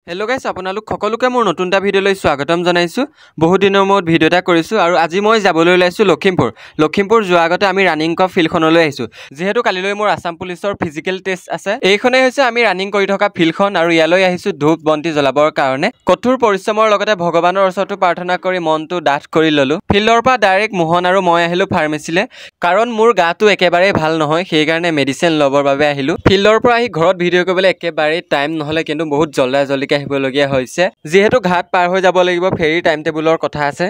Hello' গাইছ আপোনালোক সকলোকে মোৰ নতুন এটা ভিডিঅ'লৈ স্বাগতম জনাইছোঁ। বহুত দিনৰ মূৰত ভিডিঅ' এটা কৰিছোঁ আৰু আজি মই যাবলৈ ওলাইছোঁ লখিমপুৰ যোৱাৰ আগতে আমি ৰানিং কৰা ফিল্ডখনলৈ আহিছোঁ। যিহেতু কালিলৈ মোৰ আছাম পুলিচৰ ফিজিকেল টেষ্ট আছে। এইখনেই হৈছে আমি ৰানিং কৰি থকা ফিল্ডখন আৰু ইয়ালৈ আহিছোঁ ধূপ বন্তি জ্বলাবৰ কাৰণে। কঠোৰ পৰিশ্ৰমৰ লগতে ভগৱানৰ ওচৰতো প্ৰাৰ্থনা কৰি মনটো ডাঠ কৰি ল'লোঁ। ফিল্ডৰ পৰা ডাইৰেক্ট মোহন আৰু মই আহিলোঁ ফাৰ্মেচিলৈ, কাৰণ মোৰ গাটো একেবাৰেই ভাল নহয়, সেইকাৰণে মেডিচিন ল'বৰ বাবে আহিলোঁ। ফিল্ডৰ পৰা আহি ঘৰত ভিডিঅ' কৰিবলৈ একেবাৰেই টাইম নহ'লে, কিন্তু বহুত জল্দিকে আহিবলগীয়া হৈছে, যিহেতু ঘাট পাৰ হৈ যাব লাগিব, ফেৰী টাইম টেবুলৰ কথা আছে।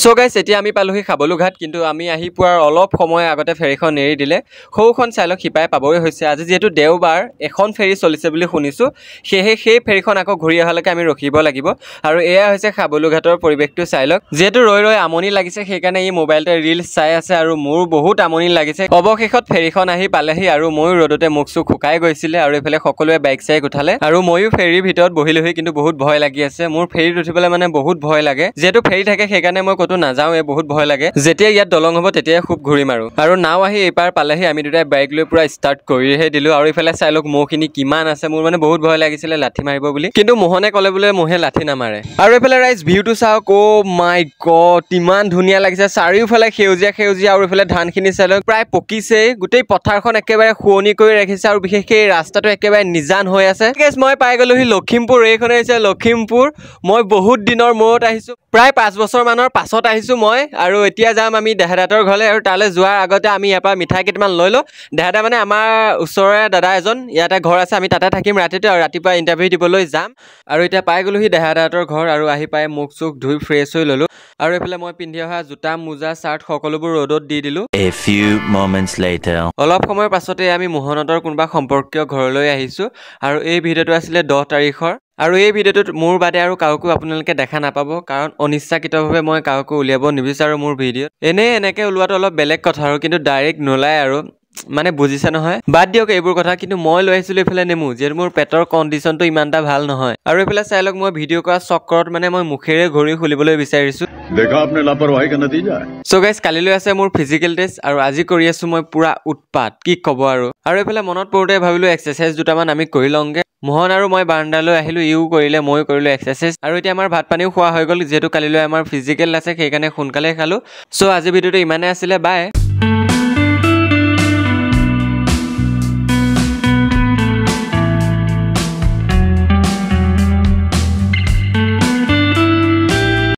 সো গাইছ, এতিয়া আমি পালোহি খাবলু ঘাট, কিন্তু আমি আহি পোৱাৰ অলপ সময় আগতে ফেৰীখন এৰি দিলে। সৌখন চাইলক সিপাই পাবই হৈছে। আজি যিহেতু দেওবাৰ, এখন ফেৰী চলিছে বুলি শুনিছোঁ, সেয়েহে সেই ফেৰীখন আকৌ ঘূৰি অহালৈকে আমি ৰখিব লাগিব। আৰু এয়া হৈছে খাবলু ঘাটৰ পৰিৱেশটো চাইলক। যিহেতু ৰৈ আমনি লাগিছে, সেইকাৰণে ই মোবাইলতে ৰিলছ চাই আছে আৰু মোৰ বহুত আমনি লাগিছে। অৱশেষত ফেৰীখন আহি পালেহি আৰু ময়ো ৰ'দতে মুখ চুখ শুকাই গৈছিলে আৰু এইফালে সকলোৱে বাইক চাইক উঠালে আৰু ময়ো ফেৰীৰ ভিতৰত বহিলোহি, কিন্তু বহুত ভয় লাগি আছে। মোৰ ফেৰীত উঠিবলৈ মানে বহুত ভয় লাগে। যিহেতু ফেৰী থাকে সেইকাৰণে মই নাযাওঁৱে, বহুত ভয় লাগে। যেতিয়া ইয়াত দলং হ'ব তেতিয়াই খুব ঘূৰিম আৰু নাও আহি এইপাৰ পালেহি। আমি দুটাই বাইক লৈ পুৰা ষ্টাৰ্ট কৰিহে দিলোঁ আৰু এইফালে চাই লওক মহখিনি কিমান আছে। মোৰ মানে বহুত ভয় লাগিছিলে লাঠি মাৰিব বুলি, কিন্তু মোহনে ক'লে বোলে মহে লাঠি নামাৰে। আৰু এইফালে ৰাইজ ভিউটো চাওক, অ' মাই গড, ইমান ধুনীয়া লাগিছে। চাৰিওফালে সেউজীয়া আৰু এইফালে ধানখিনি চাই লওক প্ৰায় পকিছেই। গোটেই পথাৰখন একেবাৰে শুৱনি কৰি ৰাখিছে আৰু বিশেষকৈ এই ৰাস্তাটো একেবাৰে নিজান হৈ আছে। মই পাই গ'লোহি লখিমপুৰ। এইখনে হৈছে লখিমপুৰ। মই বহুত দিনৰ মূৰত আহিছোঁ, প্ৰায় 5 বছৰ মানৰ পাছত আহিছোঁ মই। আৰু এতিয়া যাম আমি দেহাদাহঁতৰ ঘৰলৈ, আৰু তালৈ যোৱাৰ আগতে আমি ইয়াৰ পৰা মিঠাই কেইটামান লৈ লওঁ। দেহাদা মানে আমাৰ ওচৰৰে দাদা এজন, ইয়াতে ঘৰ আছে, আমি তাতে থাকিম ৰাতিটো আৰু ৰাতিপুৱা ইণ্টাৰভিউ দিবলৈ যাম। আৰু এতিয়া পাই গ'লোহি দেহাদাহঁতৰ ঘৰ আৰু আহি পাই মুখ চুখ ধুই ফ্ৰেছ হৈ ল'লোঁ। আৰু এইফালে মই পিন্ধি অহা জোতা মোজা চাৰ্ট সকলোবোৰ ৰ'দত দি দিলোঁ। অলপ সময়ৰ পাছতে আমি মোহনহঁতৰ কোনোবা সম্পৰ্কীয় ঘৰলৈ আহিছোঁ আৰু এই ভিডিঅ'টো আছিলে 10 তাৰিখৰ। আৰু এই ভিডিঅ'টোত মোৰ বাদে আৰু কাকো আপোনালোকে দেখা নাপাব, কাৰণ অনিচ্ছাকৃতভাৱে মই কাকো উলিয়াব নিবিচাৰোঁ মোৰ ভিডিঅ'ত। এনেকৈ ওলোৱাটো অলপ বেলেগ কথা আৰু, কিন্তু ডাইৰেক্ট নোলায় আৰু, মানে বুজিছে নহয়। বাদ দিয়ক এইবোৰ কথা, কিন্তু মই লৈ আহিছিলোঁ এইফালে নেমু, যিহেতু মোৰ পেটৰ কণ্ডিশ্যনটো ইমান এটা ভাল নহয়। আৰু এইফালে চাই লওক মই ভিডিঅ' কৰা চক্ৰত মানে মই মুখেৰে ঘড়ী খুলিবলৈ বিচাৰিছোঁ। সো গাইছ, কালিলৈ আছে মোৰ ফিজিকেল টেষ্ট আৰু আজি কৰি আছোঁ মই পুৰা উৎপাত, কি ক'ব আৰু এইফালে মনত পৰোঁতে ভাবিলোঁ এক্সাৰচাইজ দুটামান আমি কৰি লওঁগৈ। মোহন আৰু মই বাৰাণ্ডালৈ আহিলোঁ, ইও কৰিলে ময়ো কৰিলোঁ এক্সাৰচাইজ। আৰু এতিয়া আমাৰ ভাত পানীও খোৱা হৈ গ'ল, যিহেতু কালিলৈ আমাৰ ফিজিকেল আছে সেইকাৰণে সোনকালে খালোঁ। সো আজি ভিডিঅ'টো ইমানে আছিলে, বাই।